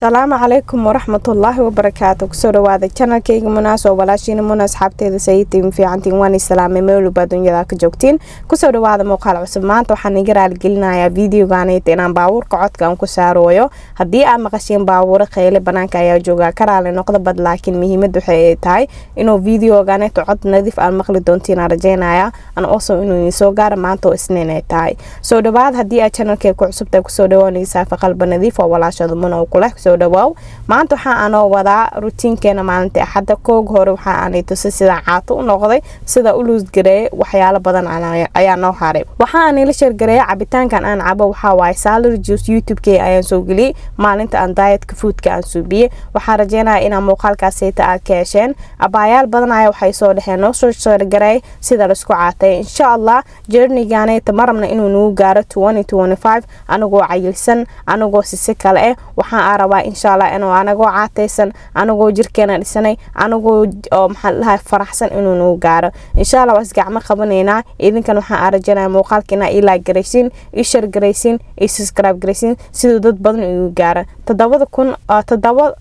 السلام عليكم ورحمة الله وبركاته كسر وهذا channel كيغ مناس وبلاشين مناس حبتي سيتي في عنتي واني السلام ميل وبدون يداك جوجتين كسر وهذا موقع عصب maanta waxaan iga raali gelinayaa videogaanay inaan baabuurka codkaan ku saarooyo hadii aad maqasheen baabuur qeyle banaanka ayaa jooga karaale noqdo bad laakiin muhiimadu waxay tahay inuu videogaanay cod nadiif aan maqli doontiin rajaynaya aan also inuu soo gaar maanta oo isniinay tahay soo dhawaad hadii aad channelka ku cusubtahay kusoo dhawaanaysaa qalb nadiif oo walaashada mana ku leh dhawaw maanta waxa aan wadaa routinekeena maalinta axada koog hore waxa aan tusay sida caato u noqday sida u luus gareey waxyaalo badan ayaa noo haray waxa aan ila share gareey cabitaankan aan cabo waxa waay salary juice youtube-kay ayaan soo galiyay maalinta aan diet food-ka aan suubiyay waxa rajaynayaa in muuqaalkaas aad ka hesheen abaayaal badan ayaa waxay soo dhaxeen noo soo share gareey sida la isku caatay insha Allah journey-gaana tamarna inuu noo gaaro 2025 anagoo cayilsan anagoo si kale waxaan rabaa إن شاء الله أنا عاتيسن أنا جو جركنا لسنة أنا جو محلها فرحسن إنه نوجاره إن شاء الله واسقع ما خبرنا إذا كانوا حارجنا موقع كنا إلى جريسين إيشر جريسين إيسكراب جريسين سيدود بدن نوجاره تداول كون تداول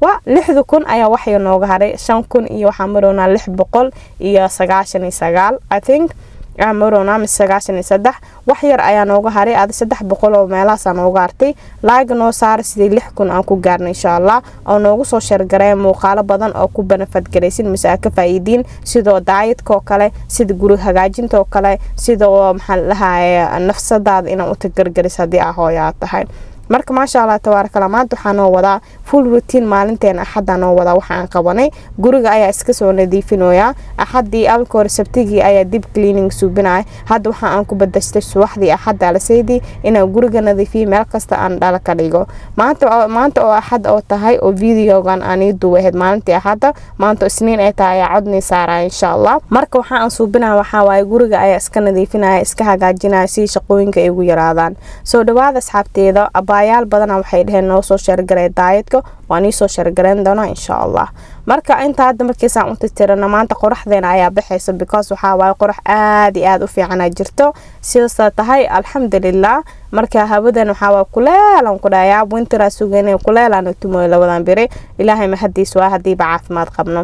ولحظة كون أي وحي نوجاره شان كون إيو حمرنا لح بقول إيا سجاشني سجال I think عمرنا من سجاشني سدح وحير أيا نوجا هاري هذا سدح بقوله ملاص نوجارتي لايق نو صار سيد لحكون أكو جارنا إن شاء الله أو نوجو سوشر جرام مقالة بدن أو كو بنفد جريسين مساك فايدين سيدو دايت كوكله سيد جرو هجاجين توكله سيدو محلها النفس داد إنه أتجر جريس هدي أهويات هاي marka ma sha Allah tabaaraka Allah maanta waxaan wadaa full routine maalinteen axadaan wadaa waxaan qabanay guriga ayaa iska soo nadiifinooya axadii alkoor sabtigi ayaa deep cleaning suubinay hadda waxaan ku badashtay subaxdii axada la seedii inaan guriga nadiifiyo meel kasta aan dhal ka dhigo maanta oo axad oo tahay oo videogan aan duwayd maalintii axada maanta isniin ay tahay codni saara insha Allah marka waxaan suubinaa waxa waay guriga ayaa iska nadiifinaya iska hagaajinaya si shaqooyinka ay ugu yaraadaan soo dhawaada asxaabteeda bayaal badan waxay dhaheen noo soo share garay diet-ka waan soo share garan doona insha Allah marka inta hadda markiisa aan u tirtirana maanta qoraxdeena ayaa baxaysa because waxa waay qorax aad iyo aad u fiican jirto sidaas tahay alxamdulillah marka hawadan waxa waa kulaalan ku dhayaa winter suugeena kulaalan tumo labadan bire ilaahay ma hadiis waa hadii caafimaad qabno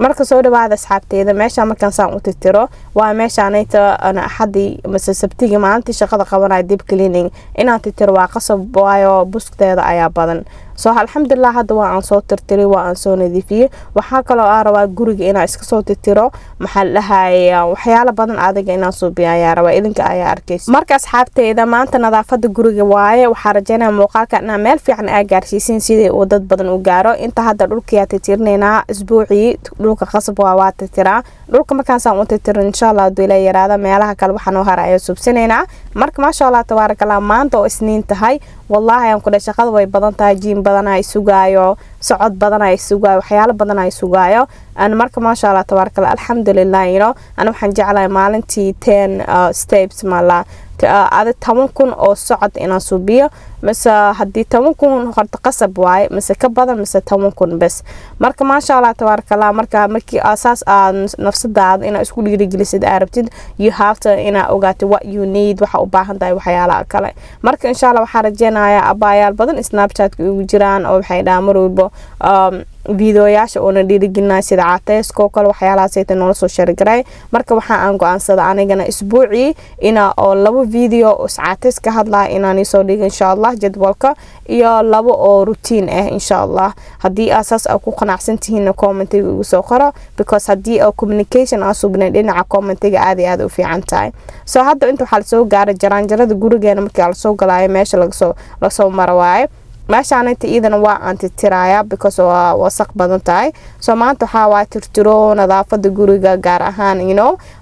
marka soo dhawaada asxaabteeda meesha markaan saan u tirtiro waa meesha anayta ana axadii sabtiga maalintii shaqada qabanay deep cleaning inaan tirtiro waa qasab waayo buskteeda ayaa badan soo alxamdulillah hadda waa aan soo tirtiray waa aan soo nadiifiyay waxa kale oo rabaa guriga inaan iska soo tirtiro maxallahay waxyaalo badan adiga inaan soo biyaa rabaa idinka ayaa arkays marka asxaabteeda maanta nadaafada guriga waaye waxa rajaynaa muuqaalka inaan meel fiican ay gaarsiisin sidii uu dad badan u gaaro inta hadda dhulkiya tirtirnayna isbuucii dhulka qasab waa tirtiraa dhulka markaan saan u tirtiro insha Allah duulay yaraada meelaha kale waxaan u harayo subsinaynaa marka ma sha Allah tabaarakallah maanta oo isniin tahay wallahi aan ku dhahay shaqada way badan tahay jiim badan ay sugaayo socod badan ay sugaayo waxyaalo badan ay sugaayo aan marka ma sha Allah tabaarakallah alxamdulillah ana waxaan jeclahay maalintii 10 steps mala ada 10,000 oo socod inaan suubiyo masa hadii 10,000 horta qasab waay masa ka badan masa 10,000 bas marka ma sha Allah tabaarakallah markii asaas aan nafsadaada ina isku dhiirigelisid arabtid you have to ina ogaato what you need waxa u baahan tahay waxyaalaha kale marka insha Allah waxa rajaynayaa abaayaal badan snapchat-ka ugu jiraan oo waxay dhaamar walbo videoyaasha oo dhiirigelinay sida caateesko kale waxyaalahaas ay noo soo share garay marka waxa aan go'aansaday anigana isbuuci ina oo labo video oo caatees ka hadlaa inaan soo dhigo insha Allah jadwalka iyo labo oo routine insha Allah hadii asaas ku qanacsantihiin comment-iga ugu soo qoro because hadii communication asubna dhinaca comment-iga aad u fiican tahay soo hadda inta waxa la soo gaaray jaranjarada gurigeena markii la soo galaayo meesha laga soo marawaayo meesha aanta iidana waa aan tirtiraya because waa wasaq badan tahay soo maanta waxa waa tirtiro nadaafada guriga gaar ahaan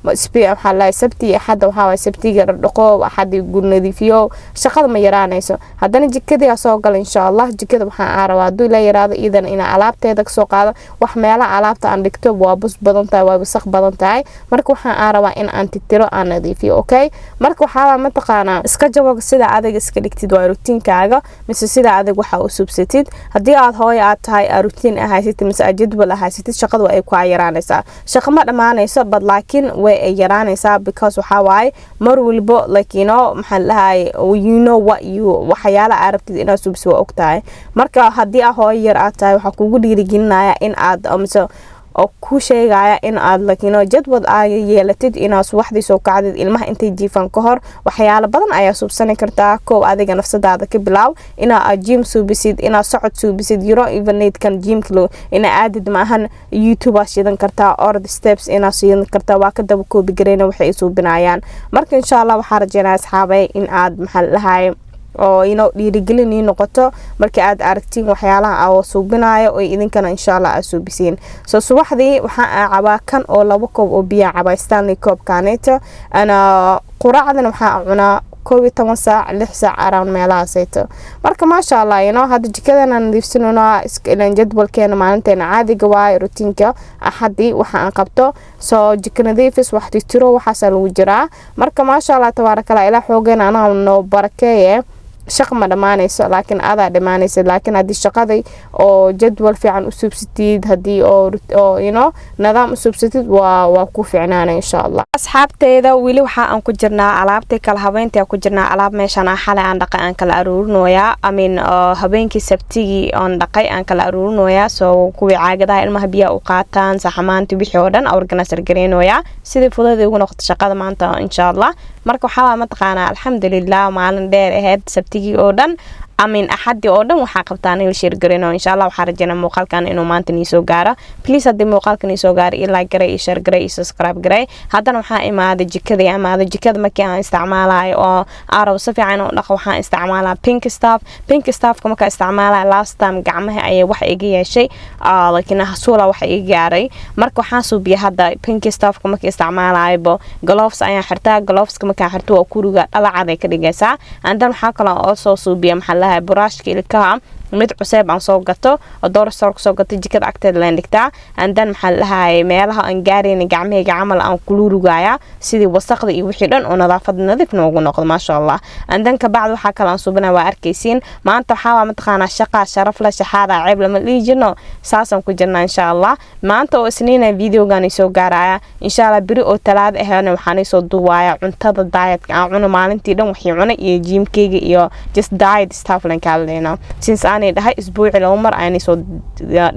waxa la sabti axada waxa waa sabtiga dhaqo axadi gur nadiifiyo shaqada ma yaraanayso hadana jikada soo gal insha Allah jikada waxa rabaa duu la yiraahdo iidana ina alaabteeda soo qaado wax meelaha alaabta aan dhigto waa bus badan tahay waa wasaq badan tahay marka waxa rabaa in aan tirtiro aan nadiifiyo okay marka waxa ma taqaana iska jawaab sida adiga iska dhigtid waa routinkaaga mise sida adag waxa u subsatid hadii aad hooyo aad tahay routine ahaysatid mise jadwal ahaysatid shaqadu ay ku yaraanaysaa shaqo ma dhamaanayso bad laakiin way yaraanaysaa because waxa waay mar walbo like you know maxaan lahay you know what you waxyaala arabtid inaad subsi waa ogtahay marka hadii aad hooyo yar aad tahay waxa kugu dhiirigelinaya in aad amso oo ku sheegaya in aad lakino jadwal ay yeelatid inaad subaxdii soo kacdid ilmaha intay jiifan ka hor waxyaalo badan ayaa subsan kartaa koob adiga nafsadaada ka bilaaw inaad gym subisid inaad socod subisid you don't even need kan gym kilo ina aadid maahan YouTube shidan kartaa or the steps inaad shidan kartaa waa ka daba koobi gareena waxay subinayaan marka insha Allah waxaan rajaynayaa asxaabay in aad maxal lahaay oo dhiirigelin noqoto markii aad aragtiin waxyaalaha oo suubinayo oo idinkana insha Allah aad suubisiin soo subaxdii waxaan cabaa kan oo 2 koob oo biyo cabaa Stanley Cup kaneeto ana quraacdan waxaan cunaa 12 saac 6 saac around meelaha sayto marka ma sha Allah hadda jikadana nadiifsanona iska jadwalkeena maalinteena caadiga waa routiinka axadii waxaan qabto soo jikada nadiifis wax tiro waxa lagu jiraa marka ma sha Allah tabarakallah ila xoogeena ana noo barakeeye shaqo ma dhamaanayso laakiin aad dhamaanayso laakiin hadii shaqaday oo jadwal fiican u subsatid hadii oo nidaam u subsatid waa ku fiicnaanay insha Allah asxaabteeda wili waxa aan ku jirnaa alaabtay kala habeynta ku jirnaa alaab meeshan xalay aan dhaqay aan kala aruurinoya habeenkii sabtigi aan dhaqay aan kala aruurinoya soo kuwi caagadaha ilmaha biyo u qaataan saxamaantii wixii oo dhan organizer gareenoya sidii fudud ugu noqoto shaqada maanta insha Allah marka waxa ma taqaana alxamdulillah maalin dheer ahayd sabtigi oo dhan axadii oo dhan waxa qabtaan in shir gareeno insha Allah waxa rajayna muuqaalkan inuu maanta nii soo gaaro please hadii muuqaalkan nii soo gaaro like garay share garay subscribe garay hadana waxa imaada jikada markii aan isticmaalayo oo arab si fiican oo dhaq waxaan isticmaalaa pink stuff kuma ka isticmaalaa last time gacmaha ay wax iga yeeshay laakiin hasuula wax iga gaaray marka waxaan suubiya hadda pink stuff kuma ka isticmaalayo gloves ayaan xirtaa gloves kuma ka xirto oo kuriga dhalacad ay ka dhigaysaa andan waxa kale oo soo suubiya maxaa buraashka ilkaha mid cusub aan soo gato oo door soo gato jikada agteeda la dhigtaa andan maxaa lahaay meelaha aan gaareen gacmahayga camal aan kuluurugaya sidii wasaqda iyo wixii dhan oo nadaafad nadiif noogu noqdo ma sha Allah andan ka bacd waxa kale aan subana waa arkaysiin maanta waxa ma taqaana shaqa sharaf la shaxada ceeb lama liijino saasan ku jirnaa insha Allah maanta oo isniina videogan soo gaaraya insha Allah biri oo talaad ahayna waxaan soo duwaya cuntada diet aan cuno maalintii dhan wixii cunay iyo gymkeyga iyo just diet stuff lan kaalena since dhahay isbuuci loo mar aan soo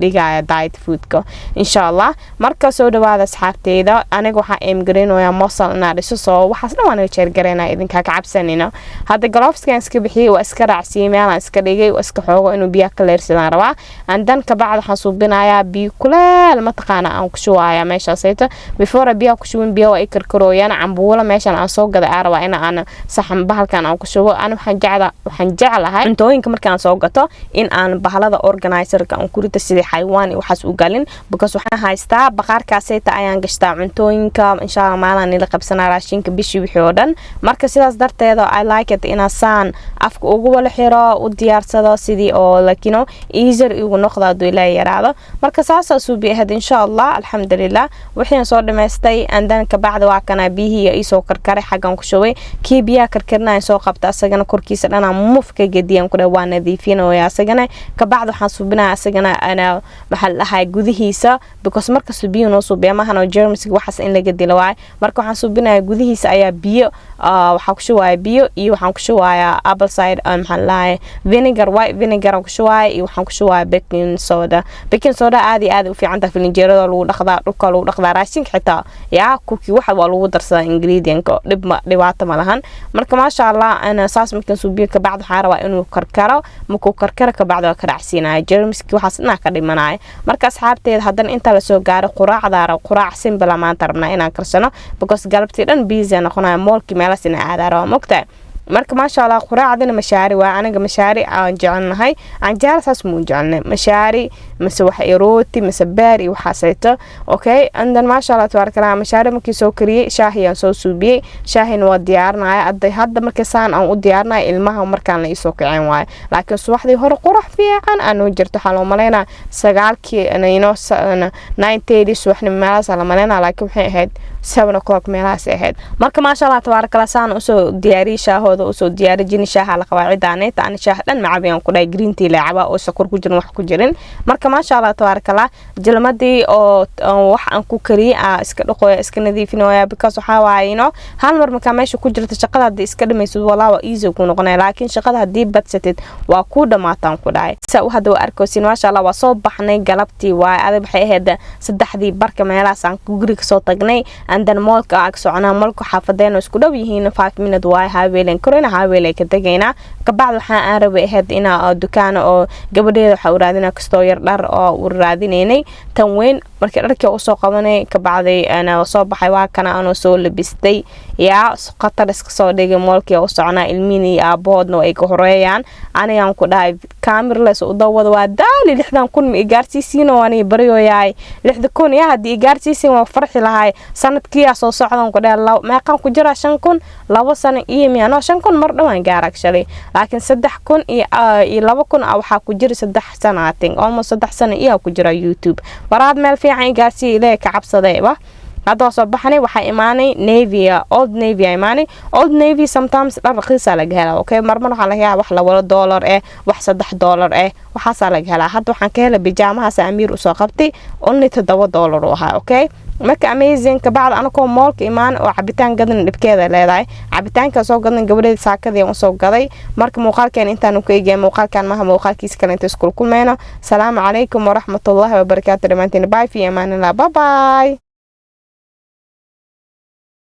dhigaya diet foodka insha Allah marka soo dhawaada asxaabteeda aniga waxa aim gareenoyaa muscle naadiso soo waxaas dhan waan share gareena idinka ka cabsanina hada gloveska iska bixiyay waa iska raacsiiyay meel aan iska dhigay waa iska xoogo inuu biyo ka leersadaan rabaa andan ka bacd waxaan suubinayaa biyo kuleel ma taqaana aan ku shuwaaya meesha sayta before biyo ku shuwin biyo ay karkarooyaan cambuula meeshan aan soo gada araba in aan saxan bahalkan aan ku shubo aan waxaan jeclahay cuntooyinka markaan soo gato in aan bahalada organizerka aan kurita sidii xayawaan iyo waxaas u galin because waxaan haystaa baqaarkaasayta ayaan gashtaa cuntooyinka insha Allah maalan ila qabsanaa raashinka bishii wixii oo dhan marka sidaas darteeda I like it in saan afka ugu wala xiro u diyaarsado sidii oo lakino easier ugu noqdo doo ilaa yaraado marka saas suubi ahad insha Allah alxamdulillah waxaan soo dhameystay andan ka bacd waa kana bihiya ii soo karkaray xagan ku shubay kii biya karkarnaa soo qabta asagana korkiisa dhana mufka gediyan ku dhawaan nadiifinaya asagana ka bacd waxaan suubinaa asagana ana maxal lahay gudihiisa because marka suubiyo noo suubiya ma hano germs waxaas in laga dilo waay marka waxaan suubinaa gudihiisa ayaa biyo waxa ku shuwaaya biyo iyo waxaan ku shuwaaya apple cider maxal lahay vinegar white vinegar ku shuwaaya iyo waxaan ku shuwaaya baking soda aad u fiican tahay filinjeerada lagu dhaqdaa dhulka lagu dhaqdaa raashinka xitaa yaa cookie waxa waa lagu darsadaa ingredient dhibaato ma lahan marka ma sha Allah ana saas markaan suubiyo ka bacd waxaan rabaa inuu karkaro markuu karkaro ka bacd waa ka raacsiinaa germski waxaas inaa ka dhimanay marka asxaabteed hadan inta la soo gaaro quraac simple maanta rabnaa inaan karsano because galabtii dhan busy noqonaa moolki meelaas ina aadaaro mogtaa marka ma sha Allah quraacdina mashaari waa aniga mashaari aan jecelnahay aan jaarsaas muu jecelnay mashaari mise wax rooti mise beer waxa sayto okay andan ma sha Allah tabaarakallah mashaari markii soo kariyay shaahi aan soo suubiyay shaahina waa diyaarnaa hadda markii saan aan u diyaarnaa ilmaha markaan la isoo kicin waay laakiin subaxdii hore qurax fiican aan u jirto xal oo maleena 9kii 9:30 subaxnimo meelaas la maleena laakiin waxay ahayd 7 o'clock meelahaas ahayd marka ma sha Allah tabarakallah saan usoo diyaariyay shaahooda usoo diyaariyay jini shaaha la qabaa ciidaanay taan shaah dhan macabiyaan ku dhaay green tea la caba oo sokor ku jirin wax ku jirin marka ma sha Allah tabarakallah jalmadii oo wax aan ku kariyay iska dhaqooya iska nadiifinaya because waxa waayino hal mar marka meesha ku jirta shaqada hadii iska dhamayso walaa waa easy ku noqonay laakiin shaqada hadii badsatid waa ku dhamaataan ku dhaay saa hada waa arkoosin ma sha Allah waa soo baxnay galabtii waa aad waxay ahayd 3 barka meelahaas aan ku guriga soo tagnay andan moolka ag soconaa moolka xaafadeena isku dhaw yihiin 5 minutes waa haaweelan korina haaweelay ka tagayna ka bacd waxa aan rabay ahayd ina dukaan oo gabadheeda waxa u raadinaa kasto yar dhar oo u raadinaynay tan weyn markii dharkii u soo qabanay ka bacday ana soo baxay waa kana aan soo labistay yaa qatar iska soo dhigay moolkii u soconaa ilmini aaboodna ay ka horeeyaan anayaan ku dhahay camera u dawada waa daali 60,000 ma igaarsiisiin oo ani bariyooyay 60,000 yaa hadii igaarsiisiin waa farxi lahay sanadkii soo socdan ku dhahay meeqan ku jira 5,000 2 sano iyo miyaano 5,000 mar dhawaan gaar actually laakiin 3,000 iyo 2,000 waxa ku jira 3 sanaatin almost 3 sano iyo ku jira YouTube waraad meel fiican igaarsi ilaa ka cabsaday ba hada soo baxnay waxa imaanay Navy Old Navy imaanay Old Navy sometimes dhar raqiis laga helaa okay marmar waxa laga yaabaa wax $2 wax $3 waxa laga helaa hada waxaan ka helay bijaamahaas Amiir u soo qabtay only $7 oo ahaa okay marka amazing ka bacd anako moolka imaan oo cabitaan gadan dhibkeeda leedahay cabitaanka soo gadan gabadheed saakadii aan soo gaday marka muuqaalkeen intaan ku eegay muuqaalkan ma muuqaalkiisa kale inta isku kulmeena salaamu calaykum wa rahmatullaahi wa barakaatuh dhamaantiin bye fi amaanillah bye bye